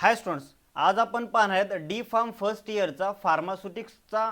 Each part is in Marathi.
हाय स्टुडंट्स, आज आपण पाहणार आहेत डी फार्म फर्स्ट इयरचा फार्मास्युटिक्सचा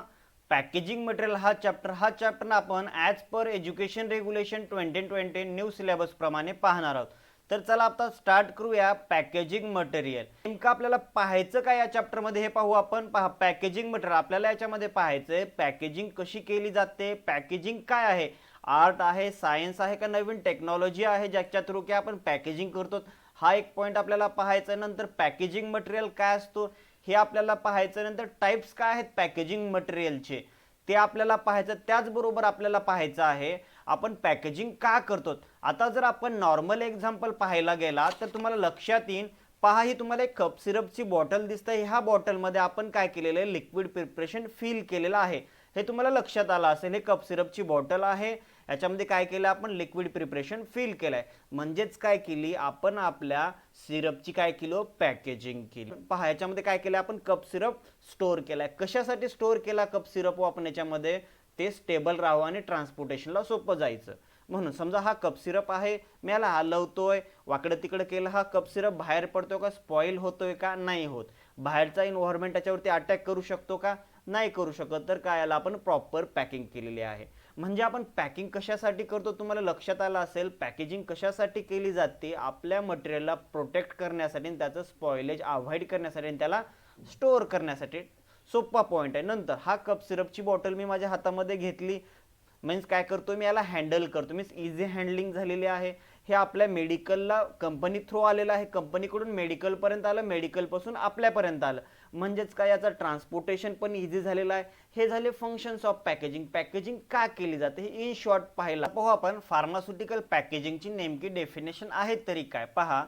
पॅकेजिंग मटेरियल हा चॅप्टर आपण as per education regulation 2020 new syllabus प्रमाणे पाहणार आहोत. तर चला आता स्टार्ट करूया पॅकेजिंग मटेरियल. नेमकं आपल्याला पाहायचं काय या चॅप्टरमध्ये हे पाहू आपण. पहा, पॅकेजिंग मटेरियल आपल्याला याच्यामध्ये पाहायचंय पॅकेजिंग कशी केली जाते, पॅकेजिंग काय आहे, आर्ट आहे, सायन्स आहे का नवीन टेक्नॉलॉजी आहे ज्याच्या थ्रू की आपण पॅकेजिंग करतो, हा एक पॉइंट आपल्याला पाहायचा. नंतर पॅकेजिंग मटेरियल काय असतो हे आपल्याला पाहायचं. नंतर टाइप्स काय आहेत पॅकेजिंग मटेरियलचे ते आपल्याला पाहायचं. त्याचबरोबर आपल्याला पाहायचं आहे आपण पॅकेजिंग का करतो. आता जर आपण नॉर्मल एक्झाम्पल पाहायला गेला तर तुम्हाला लक्षात येईल. पहा, ही तुम्हाला एक कप सिरपची बॉटल दिसते. ह्या बॉटलमध्ये आपण काय केलेलं आहे, लिक्विड प्रिपरेशन फिल केलेलं आहे. हे तुम्हाला लक्षात आलं असेल. हे कप सिरपची बॉटल आहे, याच्यामध्ये काय केलं आपण, लिक्विड प्रिपरेशन फिल केलंय. म्हणजेच काय केली आपण, आपल्या सिरपची काय केलं, पॅकेजिंग केली. पहा, याच्यामध्ये काय केलं आपण, कप सिरप स्टोअर केलाय. कशासाठी स्टोअर केला कप सिरप आपण याच्यामध्ये, ते स्टेबल राहावं आणि ट्रान्सपोर्टेशनला सोपं जायचं म्हणून. समजा हा कप सिरप आहे, मी याला हलवतोय, वाकडं तिकडं केलं, हा कप सिरप बाहेर पडतो का, स्पॉइल होतोय का, नाही होत. बाहेरचा एन्व्हायरमेंट त्याच्यावरती अटॅक करू शकतो का, नाही करू शकत. तर काय, याला आपण प्रॉपर पॅकिंग केलेली आहे. म्हणजे आपण पॅकिंग कशासाठी करतो, तुम्हाला लक्षात आलं असेल. पॅकेजिंग कशासाठी केली जाते, आपल्या मटेरियलला प्रोटेक्ट करण्यासाठी, त्याचं स्पॉइलेज अवॉइड करण्यासाठी आणि त्याला स्टोअर करण्यासाठी. सोपा पॉइंट आहे. नंतर हा कप सिरपची बॉटल मी माझ्या हातामध्ये घेतली, मीन्स काय करतो मी, याला हँडल करतो, मीन्स इझी हँडलिंग झालेली आहे. हे आपल्या मेडिकलला कंपनी थ्रू आलेलं आहे, कंपनीकडून मेडिकलपर्यंत आलं, मेडिकलपासून आपल्यापर्यंत आलं. म्हणजेच काय, याचा ट्रान्सपोर्टेशन पण इझी झालेलं आहे. हे झाले फंक्शन्स ऑफ पॅकेजिंग. पॅकेजिंग का केली जाते हे इन शॉर्ट पाहायला पाहू आपण. फार्मास्युटिकल पॅकेजिंगची नेमकी डेफिनेशन आहे तरी काय. पहा,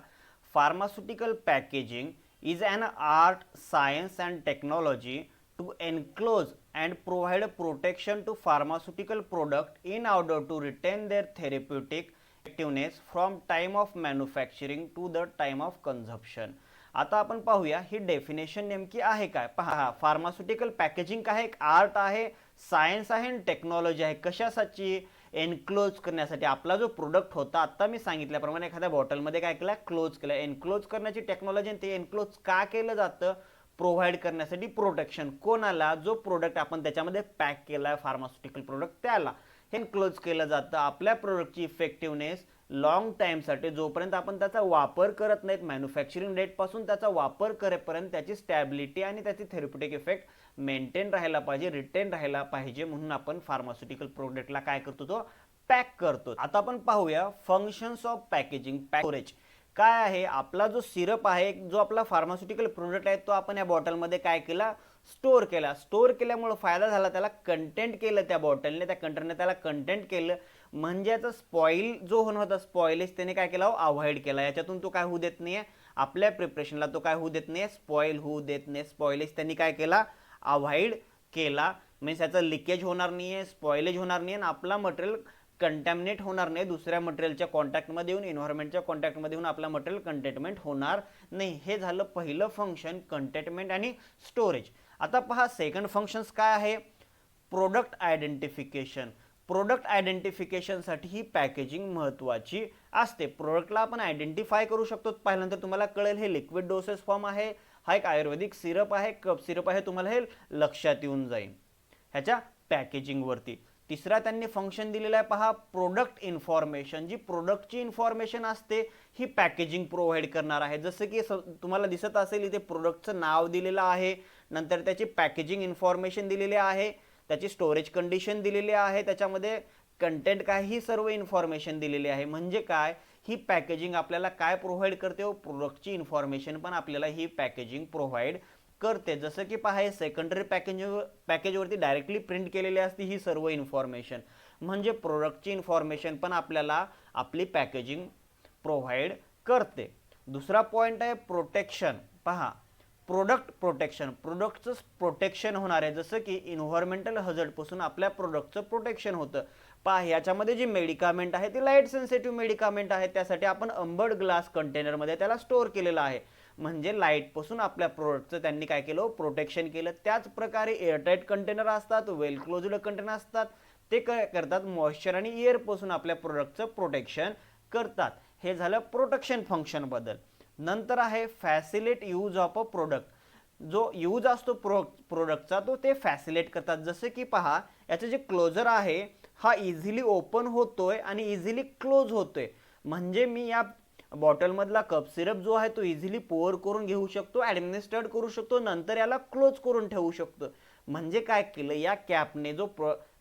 pharmaceutical packaging is an art, science and technology to enclose and provide protection to pharmaceutical product in order to retain their therapeutic effectiveness from time of manufacturing to the time of consumption. आता आपण पाहूया ही डेफिनेशन नेमकी आहे काय. पहा, फार्मास्युटिकल पॅकेजिंग काय, एक आर्ट आहे, सायन्स आहे आणि टेक्नॉलॉजी आहे. कशासाठी, एनक्लोज करण्यासाठी. आपला जो प्रोडक्ट होता आता मी सांगितल्याप्रमाणे एखाद्या बॉटलमध्ये काय केलं, क्लोज केलं. एनक्लोज करण्याची टेक्नॉलॉजी, ते एनक्लोज का केलं जातं, प्रोव्हाइड करण्यासाठी प्रोटेक्शन. कोणाला, जो प्रोडक्ट आपण त्याच्यामध्ये पॅक केलाय फार्मास्युटिकल प्रोडक्ट त्याला हे क्लोज केलं जातं. आपल्या प्रोडक्टची इफेक्टिव्हनेस लॉंग टाइमसाठी, जोपर्यंत आपण त्याचा वापर करत नाहीत, मॅन्युफॅक्चरिंग डेट पासून त्याचा वापर करेपर्यंत त्याची स्टॅबिलिटी आणि त्याची थेरप्युटिक इफेक्ट मेंटेन राहायला पाहिजे, रिटेन राहायला पाहिजे, म्हणून आपण फार्मास्युटिकल प्रोडक्टला काय करतो, तो पॅक करतो. आता आपण पाहूया फंक्शन्स ऑफ पॅकेजिंग. स्टोरेज काय आहे, आपला जो सिरप आहे, जो आपला फार्मास्युटिकल प्रोडक्ट आहे, तो आपण या बॉटलमध्ये काय केला, स्टोअर केला. स्टोअर केल्यामुळे फायदा झाला, त्याला कंटेंट केलं त्या बॉटलने, त्या कंटेनरने त्याला कंटेंट केलं. म्हणजे याचा स्पॉइल जो होणं होता, स्पॉइलेज त्याने काय केला, अवॉइड केला. याच्यातून तो काय होऊ देत नाहीये, आपल्या प्रिपरेशनला तो काय होऊ देत नाहीये, स्पॉइल होऊ देत नाही. स्पॉइलेज त्यांनी काय केला, अवॉइड केला. मीन्स याचं लिकेज होणार नाहीये, स्पॉइलेज होणार नाही आणि आपला मटेरियल कंटॅमिनेट होणार नाही, दुसऱ्या मटेरियलच्या कॉन्टॅक्टमध्ये येऊन, एन्व्हायरमेंटच्या कॉन्टॅक्टमध्ये येऊन आपला मटेरियल कंटेनमेंट होणार नाही. हे झालं पहिलं फंक्शन, कंटेनमेंट आणि स्टोरेज. आता पहा, सेकंड फंक्शन्स काय आहे, प्रोडक्ट आयडेंटिफिकेशन. प्रोडक्ट आयडेंटिफिकेशनसाठी ही पॅकेजिंग महत्त्वाची असते. प्रोडक्टला आपण आयडेंटिफाय करू शकतो. पाहिल्यानंतर तुम्हाला कळेल हे लिक्विड डोसेस फॉर्म आहे, हा एक आयुर्वेदिक सिरप आहे, कप सिरप आहे, तुम्हाला हे लक्षात येऊन जाईल ह्याच्या पॅकेजिंगवरती. तिसरा त्यांनी फंक्शन दिलेला आहे, पहा, प्रोडक्ट इन्फॉर्मेशन. जी प्रोडक्टची इन्फॉर्मेशन असते ही पॅकेजिंग प्रोव्हाइड करणार आहे. जसं की तुम्हाला दिसत असेल इथे प्रोडक्टचं नाव दिलेलं आहे, नंतर त्याची पॅकेजिंग इन्फॉर्मेशन दिलेली आहे, त्याची स्टोरेज कंडिशन दिलेली आहे, त्याच्यामध्ये कंटेंट काय, ही सर्व इन्फॉर्मेशन दिलेली आहे. म्हणजे काय, ही पॅकेजिंग आपल्याला काय प्रोव्हाइड करते, प्रोडक्टची इन्फॉर्मेशन पण आपल्याला ही पॅकेजिंग प्रोव्हाइड करते. जसं की पहा, सेकंडरी पॅकेजवरती डायरेक्टली प्रिंट केलेली असते ही सर्व इन्फॉर्मेशन. म्हणजे प्रोडक्टची इन्फॉर्मेशन पण आपल्याला आपली पॅकेजिंग प्रोव्हाइड करते. दुसरा पॉइंट आहे प्रोटेक्शन. पहा, प्रोडक्ट प्रोटेक्शन, प्रोडक्टचं प्रोटेक्शन होणार आहे. जसं की इन्व्हायरमेंटल हझर्डपासून आपल्या प्रोडक्टचं प्रोटेक्शन होतं. पहा, याच्यामध्ये जी मेडिकामेंट आहे ती लाईट सेन्सिटिव्ह मेडिकामेंट आहे, त्यासाठी आपण अंबर्ड ग्लास कंटेनरमध्ये त्याला स्टोअर केलेलं आहे. म्हणजे लाईटपासून आपल्या प्रोडक्टचं त्यांनी काय केलं, प्रोटेक्शन केलं. त्याच प्रकारे एअरटाईट कंटेनर असतात, वेल क्लोज्ड कंटेनर असतात, ते काय करतात, मॉइश्चर आणि एअरपासून आपल्या प्रोडक्टचं प्रोटेक्शन करतात. हे झालं प्रोटेक्शन फंक्शन बद्दल. नंतर आहे फॅसिलिट यूज ऑफ अ प्रोडक्ट, जो यूज असतो प्रोडक्टचा तो ते फॅसिलेट करतात. जसे की पहा, याचे जे क्लोजर आहे हा इझिली ओपन होतोय आणि इझिली क्लोज होतोय. म्हणजे मी या बॉटलमधला कप सिरप जो आहे तो इझिली पोअर करून घेऊ शकतो, ॲडमिनिस्ट्रेट करू शकतो, नंतर याला क्लोज करून ठेवू शकतो. म्हणजे काय केलं, या कॅपने जो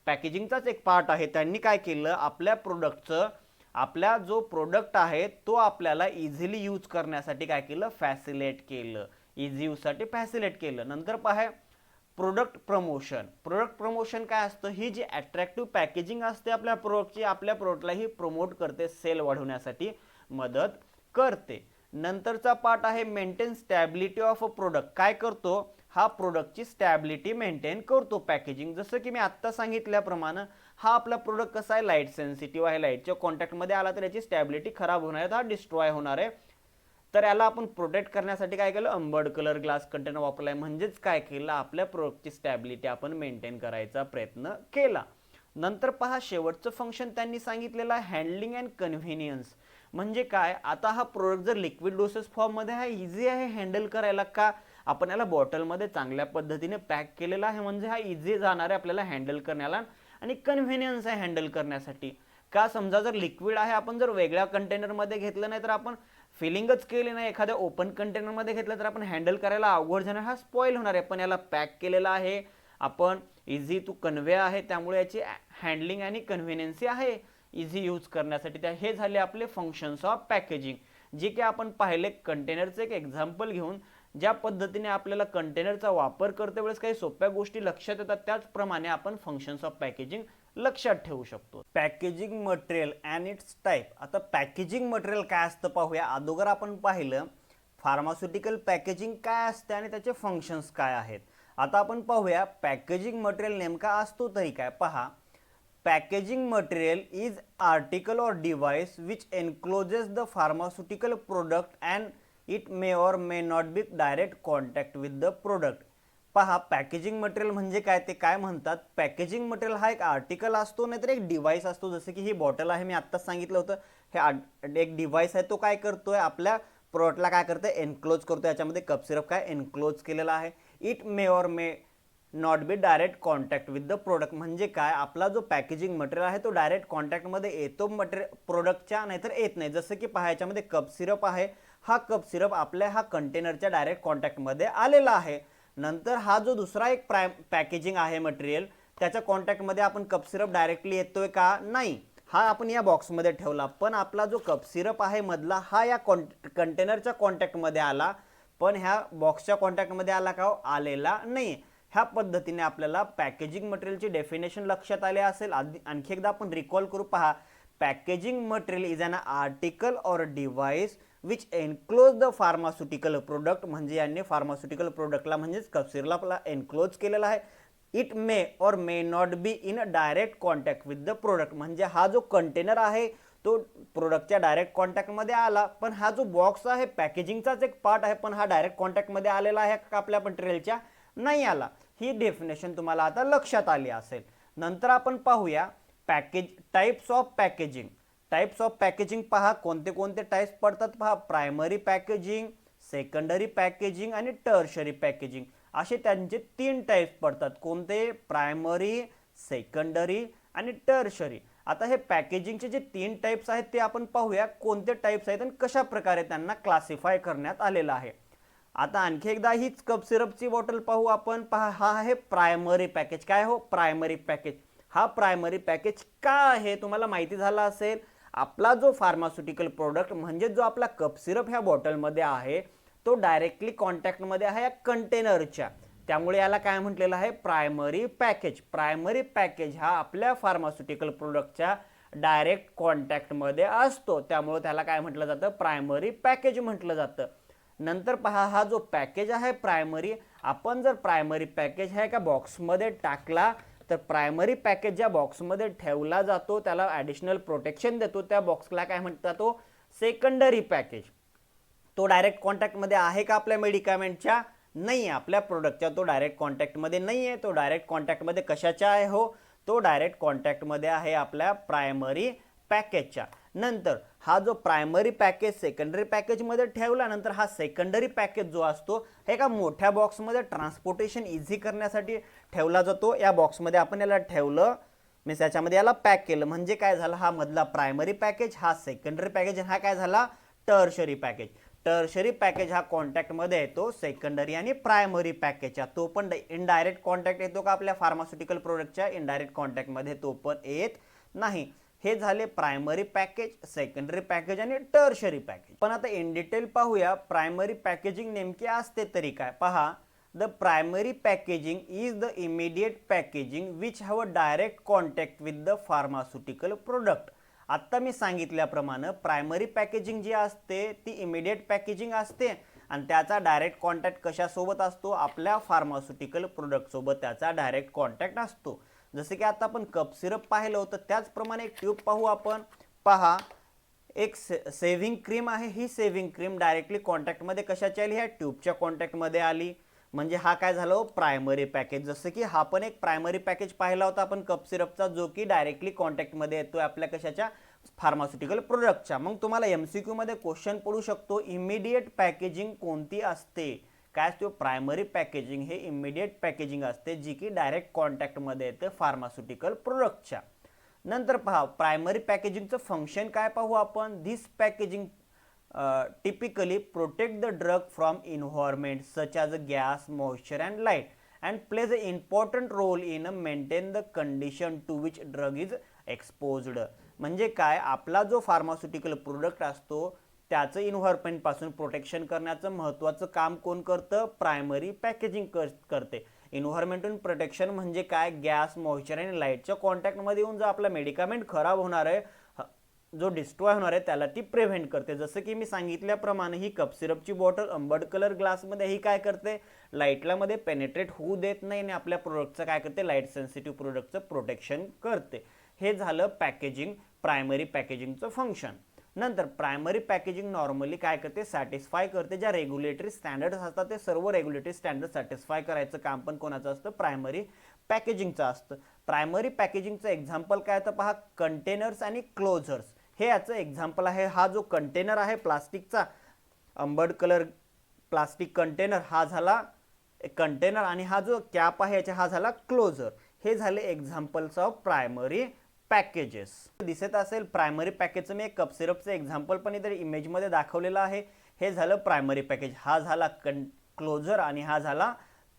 पॅकेजिंगचाच एक पार्ट आहे त्यांनी काय केलं, आपल्या प्रोडक्टचं, आपला जो प्रोडक्ट आहे तो आपल्याला इझिली यूज करण्यासाठी काय केलं, फॅसिलेट केलं, इझी यूजसाठी फॅसिलेट केलं. नंतर पहा प्रोडक्ट प्रमोशन. प्रोडक्ट प्रमोशन काय असतं, ही जी अट्रॅक्टिव्ह पॅकेजिंग असते आपल्या प्रोडक्टची, आपल्या प्रोडक्टला ही प्रमोट करते, सेल वाढवण्यासाठी मदत करते. नंतरचा पार्ट आहे maintain stability of a product. काय करतो, हा प्रोडक्टची स्टॅबिलिटी मेंटेन करतो पॅकेजिंग. जसं की मी आत्ता सांगितल्याप्रमाणे हा आपला प्रोडक्ट कसा आहे, लाईट सेन्सिटिव्ह आहे, लाईटच्या कॉन्टॅक्टमध्ये आला तर याची स्टॅबिलिटी खराब होणार आहे, हा डिस्ट्रॉय होणार आहे. तर याला आपण प्रोटेक्ट करण्यासाठी काय केलं, अंबर्ड कलर ग्लास कंटेनर वापरलाय. म्हणजेच काय केलं, आपल्या प्रोडक्टची स्टॅबिलिटी आपण मेंटेन करायचा प्रयत्न केला. नंतर पहा शेवटचं फंक्शन त्यांनी सांगितलेलं आहे हँडलिंग अँड कन्व्हिनियन्स. म्हणजे काय, आता हा प्रोडक्ट जर लिक्विड डोसेस फॉर्ममध्ये आहे, इझी आहे हँडल करायला. का, आपण याला बॉटलमध्ये चांगल्या पद्धतीने पॅक केलेला आहे, म्हणजे हा इझी जाणार आहे आपल्याला हँडल करण्याला आणि कन्व्हिनियन्स आहे हँडल करण्यासाठी. का, समजा जर लिक्विड आहे, आपण जर वेगळ्या कंटेनरमध्ये घेतलं नाही तर आपण फिलिंगच केली नाही, एखाद्या ओपन कंटेनरमध्ये घेतलं तर आपण हँडल करायला अवघड जाणार, हा स्पॉइल होणार आहे. पण याला पॅक केलेला आहे आपण, इझी टू कन्व्हे आहे, त्यामुळे याची हँडलिंग आणि कन्व्हिनियन्सी आहे इझी यूज करण्यासाठी. त्या हे झाले आपले फंक्शन्स ऑफ पॅकेजिंग, जे की आपण पाहिले कंटेनरचं एक एक्झाम्पल घेऊन ज्या पद्धतीने आपल्याला कंटेनरचा वापर करते वेळेस काही सोप्या गोष्टी लक्षात येतात, त्याचप्रमाणे आपण फंक्शन्स ऑफ पॅकेजिंग लक्षात ठेवू शकतो. Packaging material and it's type. आता पॅकेजिंग मटेरियल काय असतं पाहूया. अगोदर आपण पाहिलं फार्मास्युटिकल पॅकेजिंग काय असते आणि त्याचे फंक्शन्स काय आहेत. आता आपण पाहूया पॅकेजिंग मटेरियल नेमका असतो तरी काय. पहा, packaging material is article or device which encloses the pharmaceutical product and it may or may not be direct contact with the product. पहा, पॅकेजिंग मटेरियल म्हणजे काय, ते काय म्हणतात, पॅकेजिंग मटेरियल हा एक आर्टिकल असतो नाहीतर एक डिव्हाइस असतो. जसं की ही बॉटल आहे, मी आत्ताच सांगितलं होतं, हे एक डिव्हाइस आहे, तो काय करतोय, आपल्या प्रोडक्टला काय करतोय, एनक्लोज करतो. याच्यामध्ये कप सिरप काय एनक्लोज केलेला आहे. इट मे और may not be direct contact with the product. म्हणजे काय, आपला जो पॅकेजिंग मटेरियल आहे तो डायरेक्ट कॉन्टॅक्टमध्ये येतो प्रोडक्टच्या, नाहीतर येत नाही. जसं की पहा, याच्यामध्ये कप सिरप आहे, हा कप सिरप आपल्या हा कंटेनरच्या डायरेक्ट कॉन्टॅक्टमध्ये आलेला आहे. नंतर हा जो दुसरा एक पॅकेजिंग आहे मटेरियल, त्याच्या कॉन्टॅक्टमध्ये आपण कप सिरप डायरेक्टली येतोय का, नाही, हा आपण या बॉक्समध्ये ठेवला. पण आपला जो कप सिरप आहे मधला, हा या कंटेनरच्या कॉन्टॅक्टमध्ये आला, पण ह्या बॉक्सच्या कॉन्टॅक्टमध्ये आला का, आलेला नाही. ह्या पद्धतीने आपल्याला पॅकेजिंग मटेरियलची डेफिनेशन लक्षात आले असेल. आणखी एकदा आपण रिकॉल करू. पहा, packaging material is an article or device which enclose the pharmaceutical product. म्हणजे यांनी फार्मास्युटिकल प्रोडक्टला म्हणजेच कपसिरला आपला एनक्लोज केलेला आहे. इट मे और may not be in direct contact with the product. म्हणजे हा जो कंटेनर आहे तो प्रोडक्टच्या डायरेक्ट कॉन्टॅक्टमध्ये आला, पण हा जो बॉक्स आहे पॅकेजिंगचाच एक पार्ट आहे, पण हा डायरेक्ट कॉन्टॅक्टमध्ये आलेला आहे का आपल्या मटेरियलच्या, नाही आला. ही डेफिनेशन तुम्हाला आता लक्षात आली असेल. नंतर आपण पाहूया types of packaging. Types of packaging पहा, कोणते कोणते टाइप्स पडतात पहा. प्रायमरी पॅकेजिंग, सेकंडरी पॅकेजिंग आणि टर्शरी पॅकेजिंग, असे त्यांचे 3 टाइप्स पडतात. कोणते, प्रायमरी, सेकंडरी आणि टर्शरी. आता हे पॅकेजिंगचे जे 3 टाइप्स आहेत ते आपण पाहूया, कोणते टाइप्स आहेत आणि कशा प्रकारे त्यांना क्लासिफाय करण्यात आलेलं आहे. आता आणखी एकदा हीच कप सिरपची बॉटल पाहू आपण. पहा, हा आहे प्रायमरी पॅकेज. काय हो, प्रायमरी पॅकेज. हा प्रायमरी पॅकेज का आहे तुम्हाला माहिती झाला असेल. आपला जो फार्मास्युटिकल प्रोडक्ट म्हणजे जो आपला कप सिरप ह्या बॉटलमध्ये आहे तो डायरेक्टली कॉन्टॅक्टमध्ये आहे या कंटेनरच्या, त्यामुळे याला काय म्हटलेलं आहे, प्रायमरी पॅकेज. प्रायमरी पॅकेज हा आपल्या फार्मास्युटिकल प्रोडक्टच्या डायरेक्ट कॉन्टॅक्टमध्ये असतो, त्यामुळे त्याला काय म्हटलं जातं, प्रायमरी पॅकेज म्हटलं जातं. नंतर पहा, हा जो पॅकेज आहे प्रायमरी, आपण जर प्रायमरी पॅकेज हा एका बॉक्समध्ये टाकला तर प्रायमरी पॅकेज ज्या बॉक्समध्ये ठेवला जातो त्याला ॲडिशनल प्रोटेक्शन देतो, त्या बॉक्सला काय म्हणतात, तो सेकंडरी पॅकेज. तो डायरेक्ट कॉन्टॅक्टमध्ये आहे का आपल्या मेडिकामेंटच्या, नाही, आपल्या प्रोडक्टच्या तो डायरेक्ट कॉन्टॅक्टमध्ये नाही आहे. तो डायरेक्ट कॉन्टॅक्टमध्ये कशाच्या आहे हो, तो डायरेक्ट कॉन्टॅक्टमध्ये आहे आपल्या प्रायमरी पॅकेजच्या. नंतर हा जो प्रायमरी पॅकेज सेकंडरी पॅकेजमध्ये ठेवल्यानंतर हा सेकंडरी पॅकेज जो असतो हे एका मोठ्या बॉक्समध्ये ट्रान्सपोर्टेशन इझी करण्यासाठी ठेवला जातो. या बॉक्समध्ये आपण याला ठेवलं मीन्स याच्यामध्ये याला पॅक केलं म्हणजे काय झालं, हा मधला प्रायमरी पॅकेज, हा सेकंडरी पॅकेज, हा काय झाला टर्शरी पॅकेज. टर्शरी पॅकेज हा कॉन्टॅक्टमध्ये येतो सेकंडरी आणि प्रायमरी पॅकेजच्या. तो पण इनडायरेक्ट कॉन्टॅक्ट येतो का आपल्या फार्मास्युटिकल प्रोडक्टच्या, इनडायरेक्ट कॉन्टॅक्टमध्ये तो पण येत नाही. हे झाले प्रायमरी पॅकेज, सेकंडरी पॅकेज आणि टर्शरी पॅकेज. पण आता इन डिटेल पाहूया प्रायमरी पॅकेजिंग नेमके असते तरी काय. पहा, the primary packaging is the immediate packaging which have a direct contact with the pharmaceutical product. आत्ता मी सांगितल्याप्रमाणे प्रायमरी पॅकेजिंग जी असते ती इमिडिएट पॅकेजिंग असते आणि त्याचा डायरेक्ट कॉन्टॅक्ट कशासोबत असतो, आपल्या फार्मास्युटिकल प्रोडक्टसोबत त्याचा डायरेक्ट कॉन्टॅक्ट असतो. जसे की आता आपण कप सिरप पाहिलं होतं त्याचप्रमाणे एक ट्यूब पाहू आपण. पहा, एक सेव्हिंग क्रीम आहे. ही सेव्हिंग क्रीम डायरेक्टली कॉन्टॅक्टमध्ये कशाची आली, ह्या ट्यूबच्या कॉन्टॅक्टमध्ये आली म्हणजे हा काय झालं प्रायमरी पॅकेज. जसं की हा पण एक प्रायमरी पॅकेज पाहिला होता आपण कप सिरपचा, जो की डायरेक्टली कॉन्टॅक्टमध्ये येतोय आपल्या कशाच्या, फार्मास्युटिकल प्रोडक्टच्या. मग तुम्हाला MCQ मध्ये क्वेश्चन पडू शकतो, इमिडिएट पॅकेजिंग कोणती असते. काय असतो, प्रायमरी पॅकेजिंग हे इमिडिएट पॅकेजिंग असते जी की डायरेक्ट कॉन्टॅक्टमध्ये येते फार्मास्युटिकल प्रोडक्टच्या. नंतर पहा प्रायमरी पॅकेजिंगचं फंक्शन काय पाहू आपण. This packaging typically protect the drug from environment such as gas, moisture and light and plays an important role in maintain the condition to which drug is exposed. म्हणजे काय, आपला जो फार्मास्युटिकल प्रोडक्ट असतो त्याचं इन्व्हायरमेंट पासून प्रोटेक्शन करण्याचं महत्त्वाचं काम कोण करतं, प्रायमरी पॅकेजिंग करते. इन्व्हायरमेंटल प्रोटेक्शन म्हणजे काय, गॅस, मॉइश्चर आणि लाईटच्या कॉन्टॅक्टमध्ये येऊन जो आपला मेडिकामेंट खराब होणार आहे, जो डिस्ट्रॉय होणार आहे त्याला ती प्रिव्हेंट करते. जसं की मी सांगितल्याप्रमाणे ही कप सिरपची बॉटल अंबर्ड कलर ग्लासमध्ये ही काय करते, लाईटला मध्ये पेनेट्रेट होऊ देत नाही आणि आपल्या प्रोडक्टचं काय करते, लाईट सेन्सिटिव्ह प्रोडक्टचं प्रोटेक्शन करते. हे झालं पॅकेजिंग, प्रायमरी पॅकेजिंगचं फंक्शन. नंतर प्रायमरी पॅकेजिंग नॉर्मली काय करते, सॅटिस्फाय करते. ज्या रेग्युलेटरी स्टँडर्ड्स असतात ते सर्व रेग्युलेटरी स्टँडर्ड सॅटिस्फाय करायचं काम पण कोणाचं असतं, प्रायमरी पॅकेजिंगचं असतं. प्रायमरी पॅकेजिंगचं एक्झाम्पल काय तर पहा, कंटेनर्स आणि क्लोजर्स हे याचं एक्झाम्पल आहे. हा जो कंटेनर आहे प्लास्टिकचा, अंबर्ड कलर प्लास्टिक कंटेनर हा झाला कंटेनर आणि हा जो कॅप आहे याचा हा झाला क्लोजर. हे झाले एक्झाम्पल्स ऑफ प्रायमरी पॅकेजेस. दिसत असेल प्रायमरी पॅकेजचं मी एक कप सिरपचं एक्झाम्पल पण इथे इमेजमध्ये दाखवलेलं आहे. हे झालं प्रायमरी पॅकेज, हा झाला क्लोजर आणि हा झाला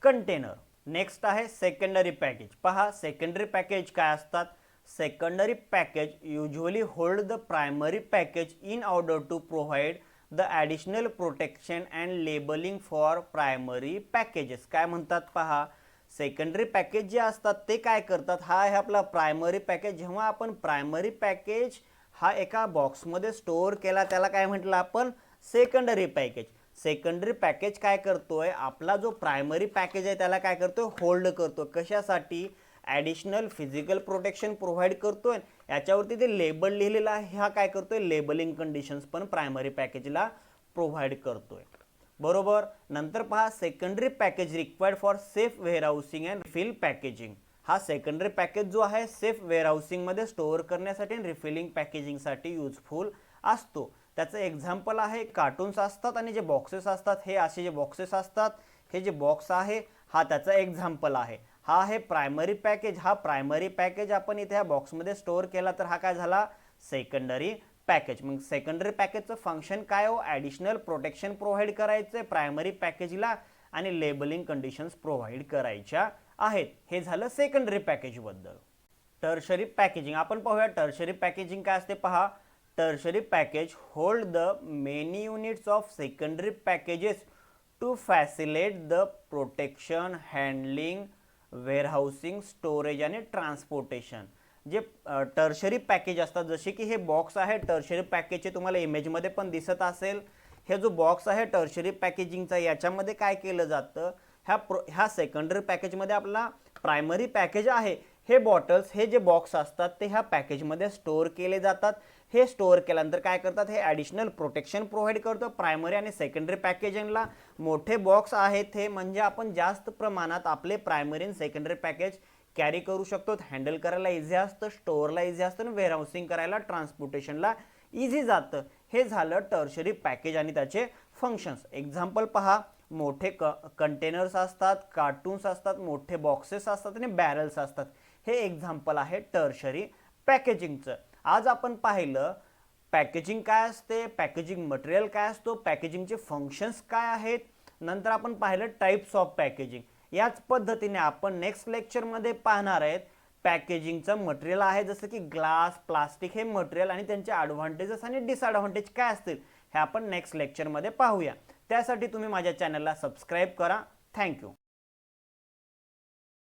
कंटेनर. नेक्स्ट आहे सेकंडरी पॅकेज. पहा सेकंडरी पॅकेज काय असतात. Secondary package usually hold the primary package in order to provide the additional protection and labeling for primary packages. काय म्हणतात पहा, सेकंडरी पॅकेज जे असतात ते काय करतात, हा आहे आपला प्रायमरी पॅकेज. जेव्हा आपण प्रायमरी पॅकेज हा एका बॉक्समध्ये स्टोअर केला त्याला काय म्हटलं आपण, सेकंडरी पॅकेज. सेकंडरी पॅकेज काय करतोय, आपला जो प्रायमरी पॅकेज आहे त्याला काय करतोय, होल्ड करतो. कशासाठी, ॲडिशनल फिजिकल प्रोटेक्शन प्रोव्हाइड करतोय. याच्यावरती ते लेबल लिहिलेलं आहे, हा काय करतोय, लेबलिंग कंडिशन्स पण प्रायमरी पॅकेजला प्रोव्हाइड करतोय. बरोबर. नंतर पहा secondary package required for safe वेअरहाऊसिंग and refill packaging. हा सेकंडरी पॅकेज जो आहे सेफ वेअरहाऊसिंग मध्ये स्टोअर करण्यासाठी आणि रिफिलिंग पॅकेजिंगसाठी युजफुल असतो. त्याचं एक्झाम्पल आहे कार्टून्स असतात आणि जे बॉक्सेस असतात, हे असे जे बॉक्सेस असतात, हे जे बॉक्स आहे हा त्याचा एक्झाम्पल आहे. हा आहे प्रायमरी पॅकेज. हा प्रायमरी पॅकेज आपण इथे ह्या बॉक्समध्ये स्टोअर केला तर हा काय झाला, सेकंडरी पॅकेज. मग सेकंडरी पॅकेजचं फंक्शन काय हो, ॲडिशनल प्रोटेक्शन प्रोव्हाइड करायचं आहे प्रायमरी पॅकेजला आणि लेबलिंग कंडिशन्स प्रोव्हाइड करायच्या आहेत. हे झालं सेकंडरी पॅकेज बद्दल. टर्शरी पॅकेजिंग आपण पाहूया. टर्शरी पॅकेजिंग काय असते पहा, tertiary package hold the many units of secondary packages to facilitate the protection, handling, warehousing, storage आणि ट्रान्सपोर्टेशन. जे टर्शरी पॅकेज असतात, जसे की हे बॉक्स आहे टर्शरी पॅकेजचे, तुम्हाला इमेजमध्ये पण दिसत असेल. हे जो बॉक्स आहे टर्शरी पॅकेजिंगचा, याच्यामध्ये काय केलं जातं, ह्या सेकंडरी पॅकेजमध्ये आपला प्रायमरी पॅकेज आहे, हे बॉटल्स, हे जे बॉक्स असतात ते ह्या पॅकेजमध्ये स्टोअर केले जातात. हे स्टोअर केल्यानंतर काय करतात, हे ॲडिशनल प्रोटेक्शन प्रोव्हाइड करतं प्रायमरी आणि सेकंडरी पॅकेजिंगला. मोठे बॉक्स आहेत हे, म्हणजे आपण जास्त प्रमाणात आपले प्रायमरी आणि सेकंडरी पॅकेज कॅरी करू शकतो. हँडल करायला इझी असतं, स्टोअरला इझी असतं आणि वेअरहाऊसिंग करायला, ट्रान्सपोर्टेशनला इझी जातं. हे झालं टर्शरी पॅकेज आणि त्याचे फंक्शन्स. एक्झाम्पल पहा, मोठे कंटेनर्स असतात, कार्टून्स असतात, मोठे बॉक्सेस असतात आणि बॅरल्स असतात. हे एक्झाम्पल आहे टर्शरी पॅकेजिंगचं. आज आपण पाहिलं पॅकेजिंग काय असते, पॅकेजिंग मटेरियल काय असतो, पॅकेजिंगचे फंक्शन्स काय आहेत. नंतर आपण पाहिलं टाइप्स ऑफ पॅकेजिंग. याच पद्धतीने आपण नेक्स्ट लेक्चरमध्ये पाहणार आहेत पॅकेजिंगचं मटेरियल आहे जसं की ग्लास, प्लास्टिक हे मटेरियल आणि त्यांचे ॲडव्हान्टेजेस आणि डिसॲडव्हान्टेज काय असतील हे आपण नेक्स्ट लेक्चरमध्ये पाहूया. त्यासाठी तुम्ही माझ्या चॅनलला सबस्क्राईब करा. थँक्यू.